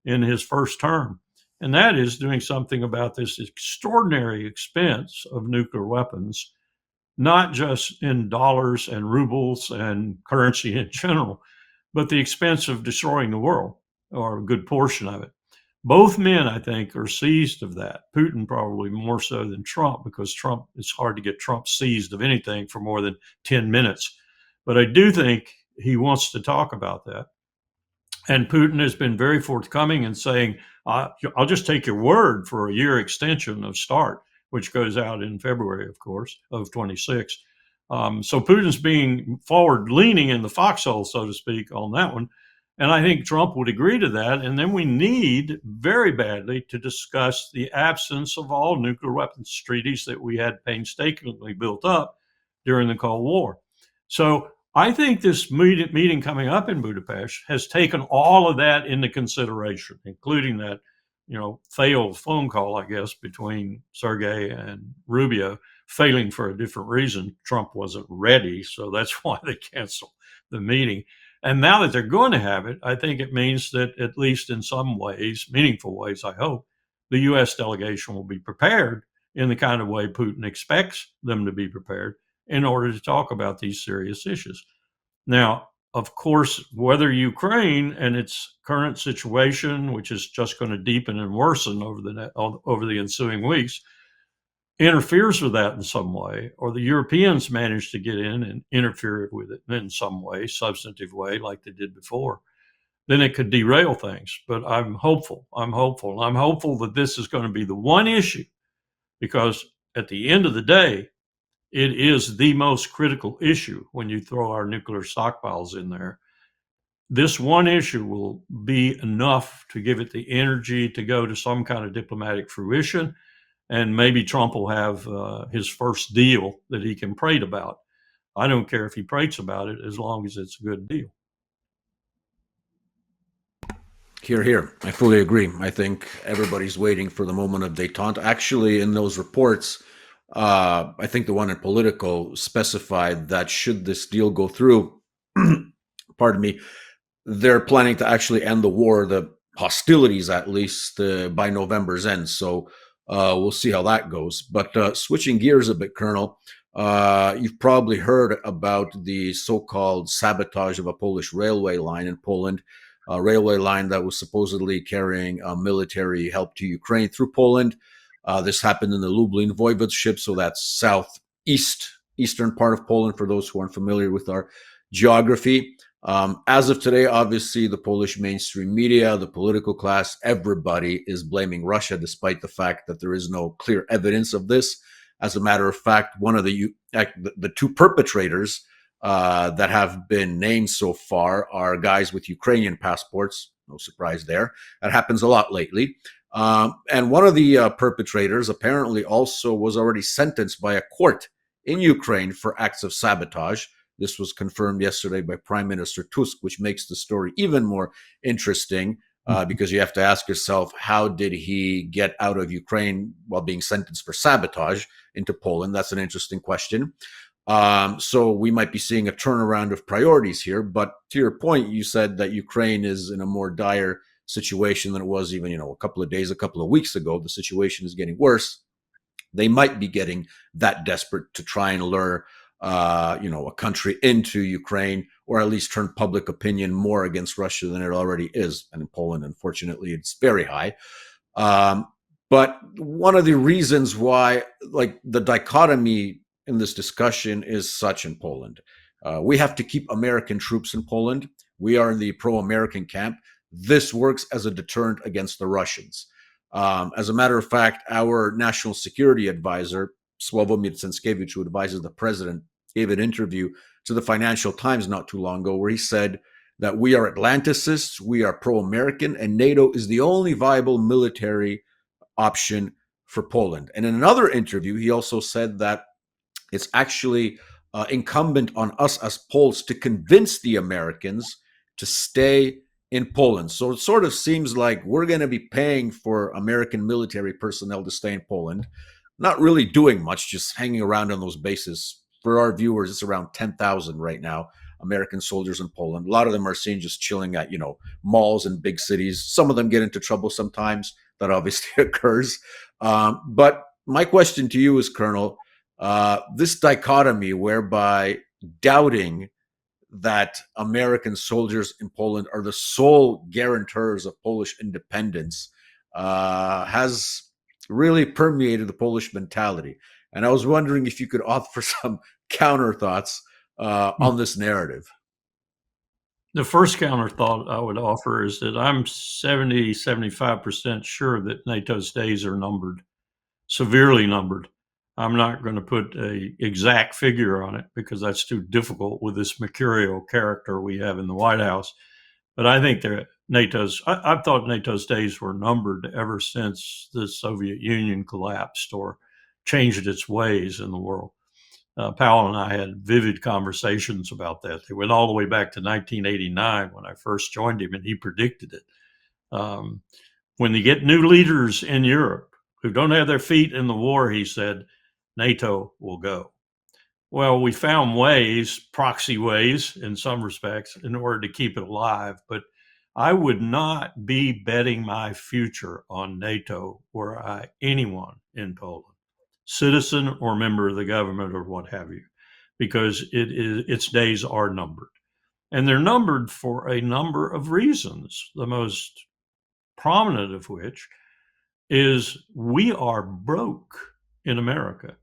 in his first term. And that is doing something about this extraordinary expense of nuclear weapons, not just in dollars and rubles and currency in general, but the expense of destroying the world, or a good portion of it. Both men, I think, are seized of that. Putin probably more so than Trump, because Trump, it's hard to get Trump seized of anything for more than 10 minutes. But I do think he wants to talk about that. And Putin has been very forthcoming in saying, I'll just take your word for a year extension of START, which goes out in February, of course, of 26. So Putin's being forward leaning in the foxhole, so to speak, on that one. And I think Trump would agree to that. And then we need very badly to discuss the absence of all nuclear weapons treaties that we had painstakingly built up during the Cold War. So I think this meeting coming up in Budapest has taken all of that into consideration, including that, failed phone call, I guess, between Sergei and Rubio, failing for a different reason. Trump wasn't ready, so that's why they canceled the meeting. And now that they're going to have it, I think it means that, at least in some ways, meaningful ways, I hope, the U.S. delegation will be prepared in the kind of way Putin expects them to be prepared in order to talk about these serious issues. Now, of course, whether Ukraine and its current situation, which is just going to deepen and worsen over the ensuing weeks, interferes with that in some way, or the Europeans manage to get in and interfere with it in some way, substantive way, like they did before, then it could derail things. But I'm hopeful. I'm hopeful that this is going to be the one issue, because at the end of the day, it is the most critical issue when you throw our nuclear stockpiles in there. This one issue will be enough to give it the energy to go to some kind of diplomatic fruition. And maybe Trump will have his first deal that he can prate about. I don't care if he prates about it, as long as it's a good deal. Hear, hear. I fully agree. I think everybody's waiting for the moment of détente. Actually, in those reports, I think the one in Politico specified that should this deal go through, pardon me, they're planning to actually end the war, the hostilities at least, by November's end. So we'll see how that goes. But switching gears a bit, Colonel, you've probably heard about the so-called sabotage of a Polish railway line in Poland, a railway line that was supposedly carrying military help to Ukraine through Poland. This happened in the Lublin Voivodeship, so that's southeastern part of Poland, for those who aren't familiar with our geography. As of today, obviously, the Polish mainstream media, the political class, everybody is blaming Russia, despite the fact that there is no clear evidence of this. As a matter of fact, one of the two perpetrators that have been named so far are guys with Ukrainian passports. No surprise there. That happens a lot lately. And one of the perpetrators apparently also was already sentenced by a court in Ukraine for acts of sabotage. This was confirmed yesterday by Prime Minister Tusk, which makes the story even more interesting because you have to ask yourself, how did he get out of Ukraine while being sentenced for sabotage into Poland? That's an interesting question. So we might be seeing a turnaround of priorities here. But to your point, you said that Ukraine is in a more dire situation than it was even, a couple of weeks ago. The situation is getting worse. They might be getting that desperate to try and lure a country into Ukraine, or at least turn public opinion more against Russia than it already is. And in Poland, unfortunately, it's very high. But one of the reasons why, the dichotomy in this discussion is such in Poland, we have to keep American troops in Poland. We are in the pro-American camp. This works as a deterrent against the Russians. As a matter of fact, our national security advisor, Sławomir Cęckiewicz, who advises the president gave an interview to the Financial Times not too long ago where he said that we are Atlanticists, we are pro-American, and NATO is the only viable military option for Poland. And in another interview, he also said that it's actually incumbent on us as Poles to convince the Americans to stay in Poland. So it sort of seems like we're going to be paying for American military personnel to stay in Poland, not really doing much, just hanging around on those bases. For our viewers, it's around 10,000 right now, American soldiers in Poland. A lot of them are seen just chilling at, malls in big cities. Some of them get into trouble sometimes. That obviously occurs. But my question to you is, Colonel, this dichotomy whereby doubting that American soldiers in Poland are the sole guarantors of Polish independence has really permeated the Polish mentality. And I was wondering if you could offer some counter thoughts on this narrative. The first counter thought I would offer is that I'm 75% sure that NATO's days are numbered, severely numbered. I'm not going to put an exact figure on it because that's too difficult with this mercurial character we have in the White House. But I think I've thought NATO's days were numbered ever since the Soviet Union collapsed or changed its ways in the world. Powell and I had vivid conversations about that. They went all the way back to 1989 when I first joined him, and he predicted it. When you get new leaders in Europe who don't have their feet in the war, he said, NATO will go. Well, we found ways, proxy ways in some respects, in order to keep it alive. But I would not be betting my future on NATO were anyone in Poland, citizen or member of the government or what have you, because its days are numbered. And they're numbered for a number of reasons, the most prominent of which is we are broke in America.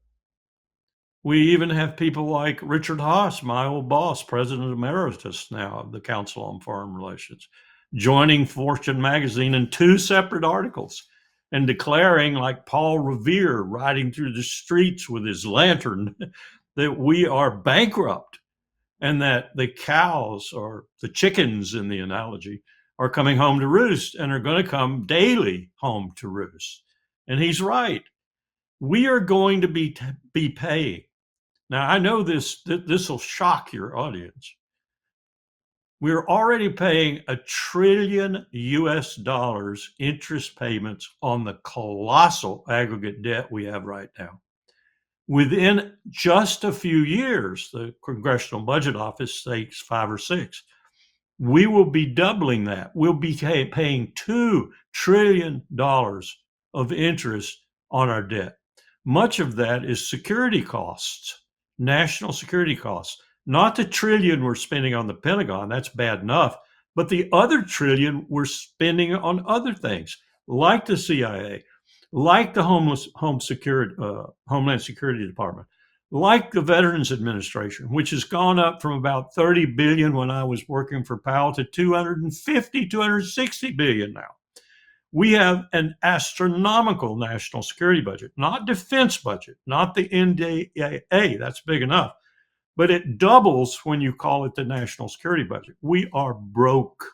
We even have people like Richard Haas, my old boss, President Emeritus now of the Council on Foreign Relations, joining Fortune magazine in 2 separate articles and declaring, like Paul Revere riding through the streets with his lantern, that we are bankrupt and that the cows, or the chickens in the analogy, are coming home to roost and are going to come daily home to roost. And he's right. We are going to be paying. Now, I know this will shock your audience. We're already paying $1 trillion interest payments on the colossal aggregate debt we have right now. Within just a few years, the Congressional Budget Office states 5 or 6, we will be doubling that. We'll be paying $2 trillion of interest on our debt. Much of that is security costs, national security costs, not the trillion we're spending on the Pentagon. That's bad enough. But the other trillion we're spending on other things, like the CIA, like the Homeland Security Department, like the Veterans Administration, which has gone up from about 30 billion when I was working for Powell to 260 billion now. We have an astronomical national security budget, not defense budget, not the NDAA, that's big enough, but it doubles when you call it the national security budget. We are broke.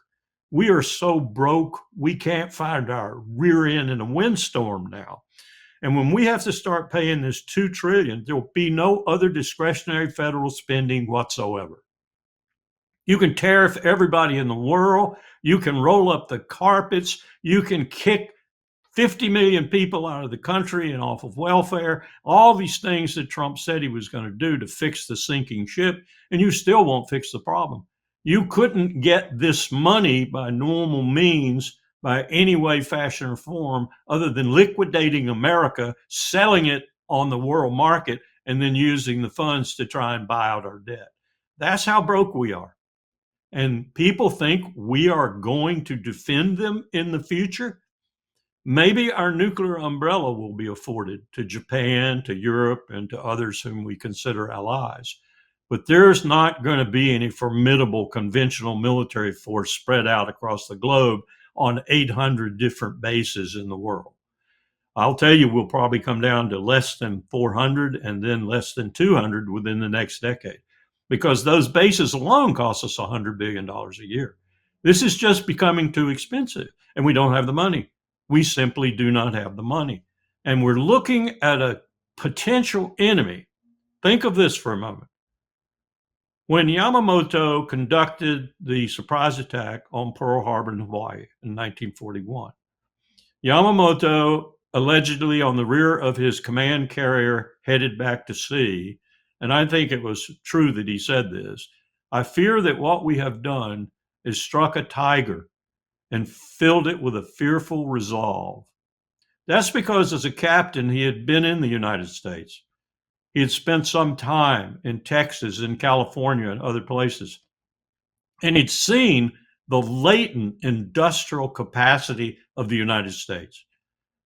We are so broke, we can't find our rear end in a windstorm now. And when we have to start paying this $2 trillion, there will be no other discretionary federal spending whatsoever. You can tariff everybody in the world. You can roll up the carpets. You can kick 50 million people out of the country and off of welfare, all these things that Trump said he was going to do to fix the sinking ship, and you still won't fix the problem. You couldn't get this money by normal means, by any way, fashion, or form, other than liquidating America, selling it on the world market, and then using the funds to try and buy out our debt. That's how broke we are. And people think we are going to defend them in the future. Maybe our nuclear umbrella will be afforded to Japan, to Europe, and to others whom we consider allies. But there's not going to be any formidable conventional military force spread out across the globe on 800 different bases in the world. I'll tell you, we'll probably come down to less than 400 and then less than 200 within the next decade, because those bases alone cost us $100 billion a year. This is just becoming too expensive, and we don't have the money. We simply do not have the money. And we're looking at a potential enemy. Think of this for a moment. When Yamamoto conducted the surprise attack on Pearl Harbor in Hawaii in 1941, Yamamoto, allegedly on the rear of his command carrier headed back to sea, and I think it was true that he said this, I fear that what we have done is struck a tiger and filled it with a fearful resolve. That's because as a captain, he had been in the United States. He had spent some time in Texas, in California, and other places. And he'd seen the latent industrial capacity of the United States,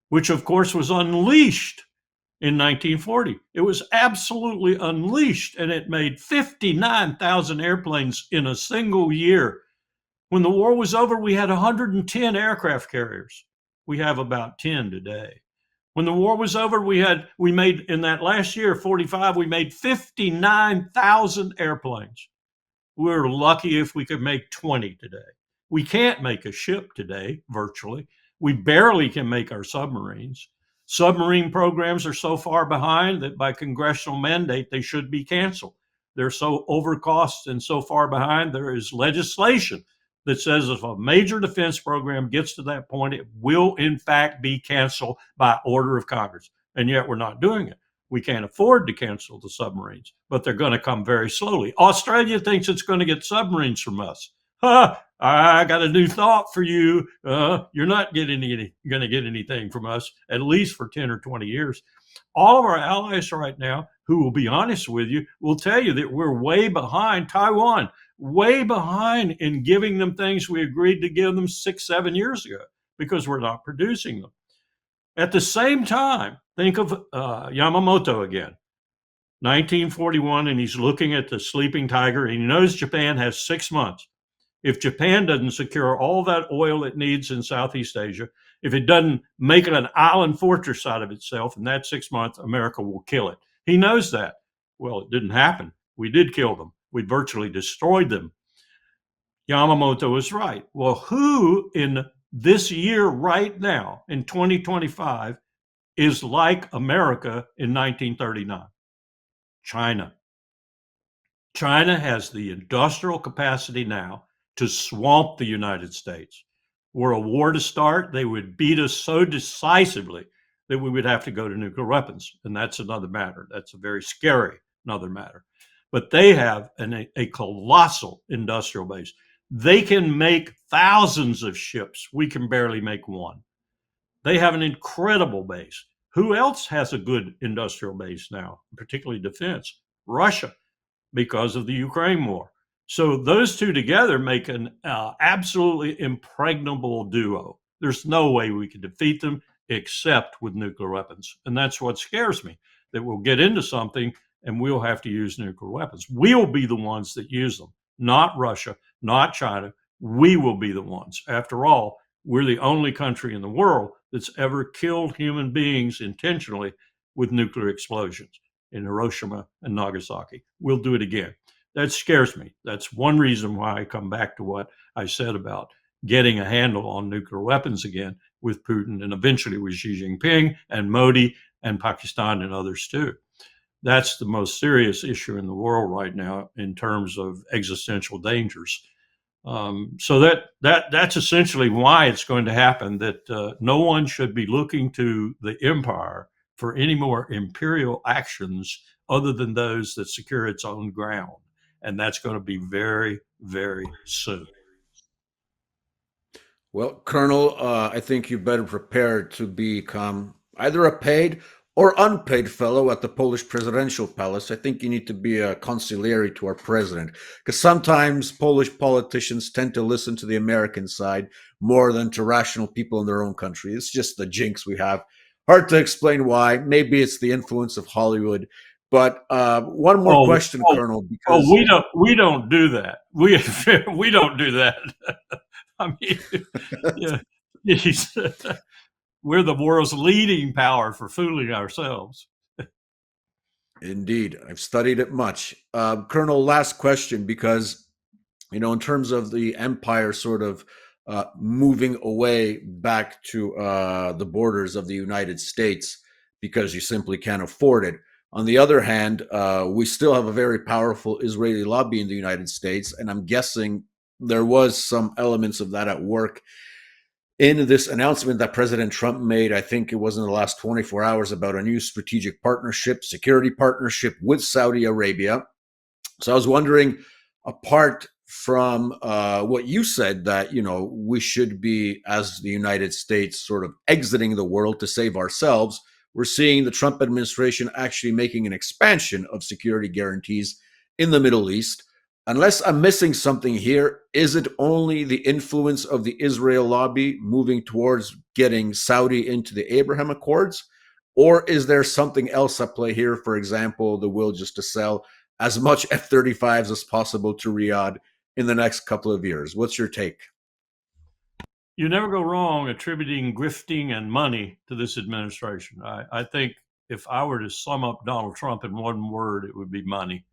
which of course was unleashed in 1940. It was absolutely unleashed, and it made 59,000 airplanes in a single year. When the war was over, we had 110 aircraft carriers. We have about 10 today. When the war was over, we made in that last year, 45, we made 59,000 airplanes. We're lucky if we could make 20 today. We can't make a ship today, virtually. We barely can make our submarines. Submarine programs are so far behind that by congressional mandate, they should be canceled. They're so overcost and so far behind, there is legislation that says if a major defense program gets to that point, it will in fact be canceled by order of Congress. And yet we're not doing it. We can't afford to cancel the submarines, but they're going to come very slowly. Australia thinks it's going to get submarines from us. I got a new thought for you. You're not going to get anything from us, at least for 10 or 20 years. All of our allies right now, who will be honest with you, will tell you that we're way behind Taiwan, way behind in giving them things we agreed to give them 6-7 years ago because we're not producing them. At the same time, think of Yamamoto again, 1941, and he's looking at the sleeping tiger, and he knows Japan has 6 months. If Japan doesn't secure all that oil it needs in Southeast Asia, if it doesn't make it an island fortress out of itself in that 6 months, America will kill it. He knows that. Well, it didn't happen. We did kill them. We virtually destroyed them. Yamamoto was right. Well, who in this year right now, in 2025, is like America in 1939? China. China has the industrial capacity now to swamp the United States. Were a war to start, they would beat us so decisively that we would have to go to nuclear weapons. And that's another matter. That's a very scary another matter. But they have a colossal industrial base. They can make thousands of ships. We can barely make one. They have an incredible base. Who else has a good industrial base now, particularly defense? Russia, because of the Ukraine war. So those two together make an absolutely impregnable duo. There's no way we could defeat them except with nuclear weapons. And that's what scares me, that we'll get into something and we'll have to use nuclear weapons. We'll be the ones that use them, not Russia, not China. We will be the ones. After all, we're the only country in the world that's ever killed human beings intentionally with nuclear explosions in Hiroshima and Nagasaki. We'll do it again. That scares me. That's one reason why I come back to what I said about getting a handle on nuclear weapons again with Putin and eventually with Xi Jinping and Modi and Pakistan and others too. That's the most serious issue in the world right now in terms of existential dangers. So that's essentially why it's going to happen, that no one should be looking to the empire for any more imperial actions other than those that secure its own ground. And that's going to be very, very soon. Well, Colonel, I think you better prepare to become either a paid or unpaid fellow at the Polish presidential palace. I think you need to be a consigliere to our president, because sometimes Polish politicians tend to listen to the American side more than to rational people in their own country. It's just the jinx we have. Hard to explain why. Maybe it's the influence of Hollywood. But one more question, Colonel. Because we don't do that. We don't do that. I mean, yeah, we're the world's leading power for fooling ourselves. Indeed, I've studied it much. Colonel, last question, because in terms of the empire sort of moving away back to the borders of the United States because you simply can't afford it. On the other hand, we still have a very powerful Israeli lobby in the United States, and I'm guessing there was some elements of that at work in this announcement that President Trump made. I think it was in the last 24 hours, about a new strategic partnership, security partnership with Saudi Arabia. So I was wondering, apart from what you said, that we should be, as the United States, sort of exiting the world to save ourselves, we're seeing the Trump administration actually making an expansion of security guarantees in the Middle East. Unless I'm missing something here, is it only the influence of the Israel lobby moving towards getting Saudi into the Abraham Accords? Or is there something else at play here? For example, the will just to sell as much F-35s as possible to Riyadh in the next couple of years. What's your take? You never go wrong attributing grifting and money to this administration. I think if I were to sum up Donald Trump in one word, it would be money.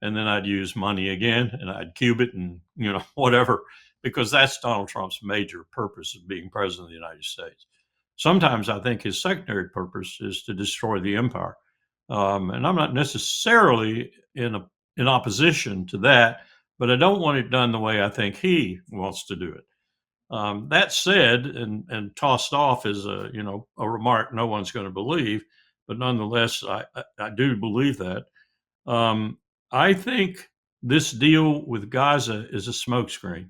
And then I'd use money again, and I'd cube it and, whatever, because that's Donald Trump's major purpose of being president of the United States. Sometimes I think his secondary purpose is to destroy the empire. And I'm not necessarily in opposition to that, but I don't want it done the way I think he wants to do it. That said, and tossed off as a remark no one's going to believe, but nonetheless, I do believe that. I think this deal with Gaza is a smokescreen.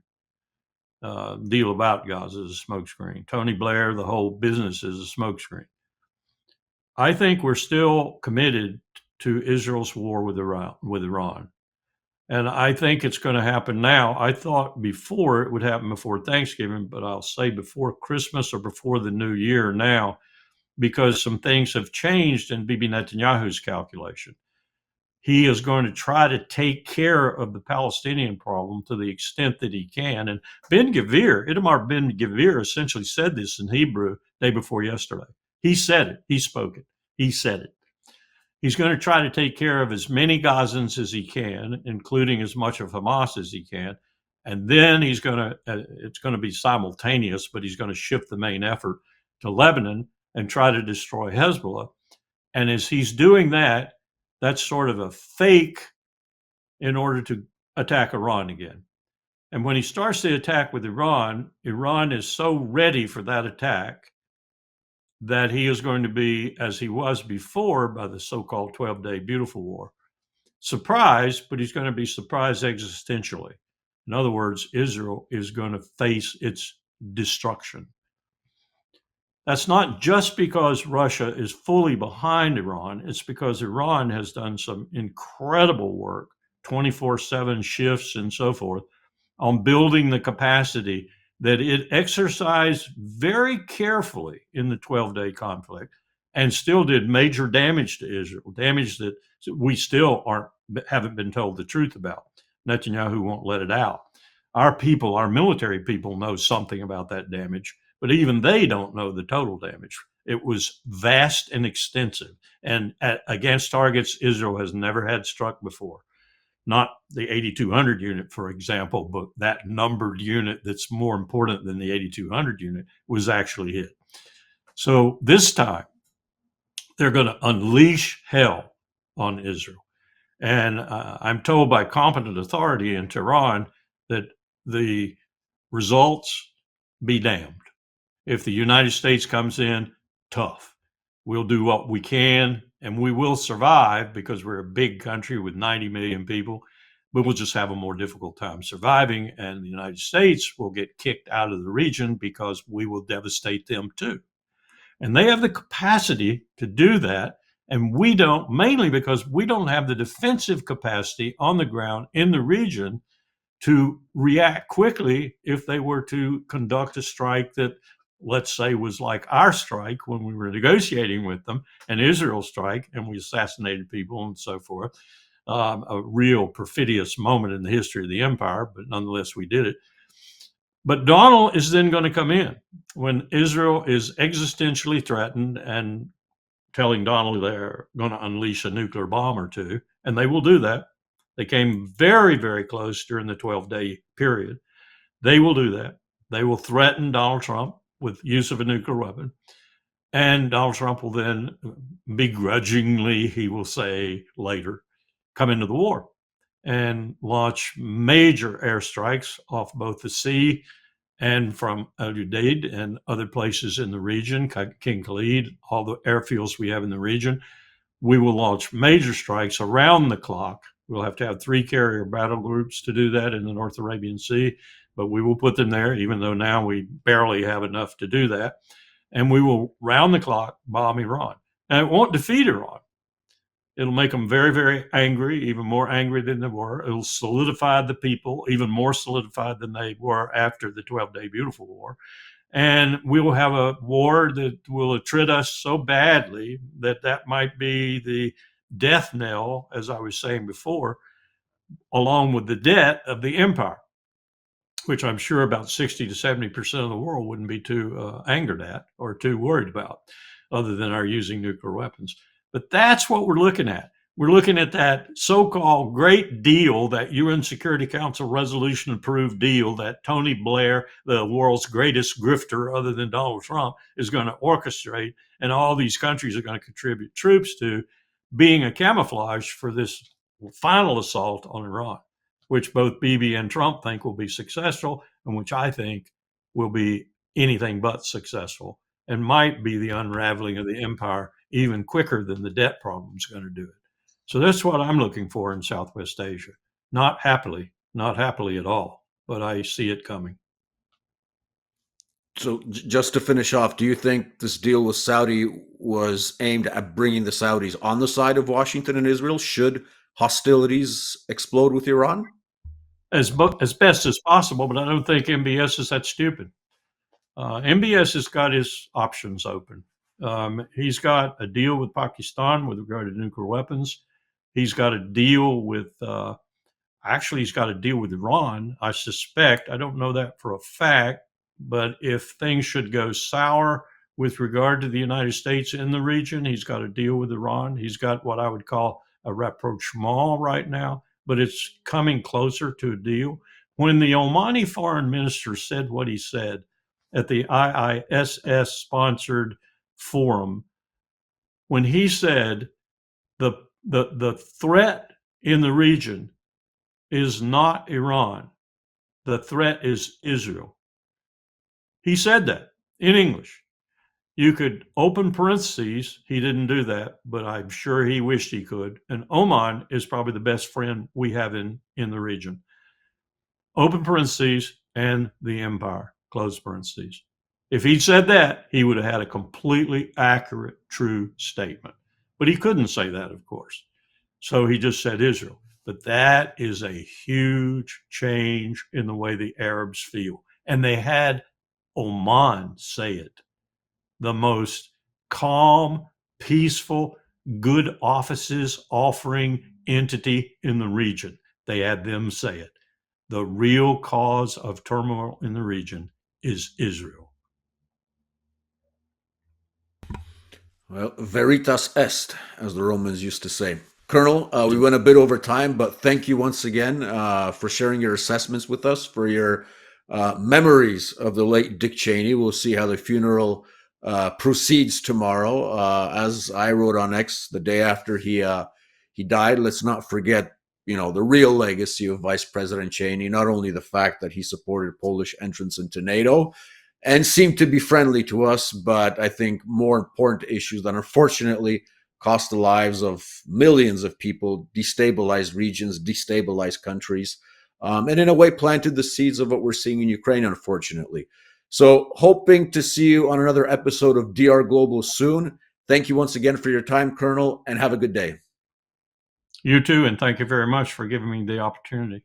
Deal about Gaza is a smokescreen. Tony Blair, the whole business is a smokescreen. I think we're still committed to Israel's war with Iran. And I think it's going to happen now. I thought before it would happen before Thanksgiving, but I'll say before Christmas or before the new year now, because some things have changed in Bibi Netanyahu's calculation. He is going to try to take care of the Palestinian problem to the extent that he can. And Itamar Ben Gvir essentially said this in Hebrew day before yesterday. He said it. He spoke it. He said it. He's going to try to take care of as many Gazans as he can, including as much of Hamas as he can. And then it's going to be simultaneous, but he's going to shift the main effort to Lebanon and try to destroy Hezbollah. And as he's doing that, that's sort of a fake in order to attack Iran again. And when he starts the attack with Iran, Iran is so ready for that attack that he is going to be, as he was before by the so-called 12-day beautiful war, surprised, but he's going to be surprised existentially. In other words, Israel is going to face its destruction. That's not just because Russia is fully behind Iran. It's because Iran has done some incredible work, 24/7 shifts and so forth, on building the capacity that it exercised very carefully in the 12-day conflict and still did major damage to Israel, damage that we still haven't been told the truth about. Netanyahu won't let it out. Our people, our military people, know something about that damage, but even they don't know the total damage. It was vast and extensive, and against targets Israel has never had struck before. Not the 8200 unit, for example, but that numbered unit that's more important than the 8200 unit was actually hit. So this time, they're going to unleash hell on Israel. And I'm told by competent authority in Tehran that the results be damned. If the United States comes in, tough. We'll do what we can, and we will survive because we're a big country with 90 million people, but we'll just have a more difficult time surviving, and the United States will get kicked out of the region because we will devastate them too. And they have the capacity to do that, and we don't, mainly because we don't have the defensive capacity on the ground in the region to react quickly if they were to conduct a strike that, let's say, was like our strike when we were negotiating with them, an Israel strike, and we assassinated people and so forth. A real perfidious moment in the history of the empire, but nonetheless we did it. But Donald is then going to come in when Israel is existentially threatened and telling Donald they're going to unleash a nuclear bomb or two, and they will do that. They came very, very close during the 12-day period. They will do that. They will threaten Donald Trump with use of a nuclear weapon. And Donald Trump will then begrudgingly, he will say later, come into the war and launch major airstrikes off both the sea and from Al Udeid and other places in the region, King Khalid, all the airfields we have in the region. We will launch major strikes around the clock. We'll have to have 3 carrier battle groups to do that in the North Arabian Sea, but we will put them there, even though now we barely have enough to do that. And we will round the clock bomb Iran. And it won't defeat Iran. It'll make them very, very angry, even more angry than they were. It'll solidify the people, even more solidified than they were after the 12-day Beautiful War. And we will have a war that will attrit us so badly that might be the death knell, as I was saying before, along with the debt of the empire, which I'm sure about 60 to 70% of the world wouldn't be too angered at or too worried about, other than our using nuclear weapons. But that's what we're looking at. We're looking at that so-called great deal, that UN Security Council resolution approved deal that Tony Blair, the world's greatest grifter other than Donald Trump, is going to orchestrate, and all these countries are going to contribute troops to, being a camouflage for this final assault on Iran, which both Bibi and Trump think will be successful, and which I think will be anything but successful, and might be the unraveling of the empire even quicker than the debt problem is going to do it. So that's what I'm looking for in Southwest Asia. Not happily at all, but I see it coming. So just to finish off, do you think this deal with Saudi was aimed at bringing the Saudis on the side of Washington and Israel should hostilities explode with Iran? As best as possible, but I don't think MBS is that stupid. MBS has got his options open. He's got a deal with Pakistan with regard to nuclear weapons. He's got a deal with, he's got a deal with Iran, I suspect. I don't know that for a fact, but if things should go sour with regard to the United States in the region, he's got a deal with Iran. He's got what I would call a rapprochement right now, but it's coming closer to a deal. When the Omani foreign minister said what he said at the IISS-sponsored forum, when he said the threat in the region is not Iran, the threat is Israel. He said that in English. You could open parentheses. He didn't do that, but I'm sure he wished he could. And Oman is probably the best friend we have in the region. Open parentheses and the empire, close parentheses. If he'd said that, he would have had a completely accurate, true statement. But he couldn't say that, of course. So he just said Israel. But that is a huge change in the way the Arabs feel. And they had Oman say it. The most calm, peaceful, good offices offering entity in the region. They had them say it. The real cause of turmoil in the region is Israel. Well, veritas est, as the Romans used to say. Colonel, we went a bit over time, but thank you once again for sharing your assessments with us, for your memories of the late Dick Cheney. We'll see how the funeral proceeds tomorrow. As I wrote on X the day after he died, let's not forget, the real legacy of Vice President Cheney, not only the fact that he supported Polish entrance into NATO and seemed to be friendly to us, but I think more important issues that unfortunately cost the lives of millions of people, destabilized regions, destabilized countries, and in a way planted the seeds of what we're seeing in Ukraine, unfortunately. So hoping to see you on another episode of DR Global soon. Thank you once again for your time, Colonel, and have a good day. You too, and thank you very much for giving me the opportunity.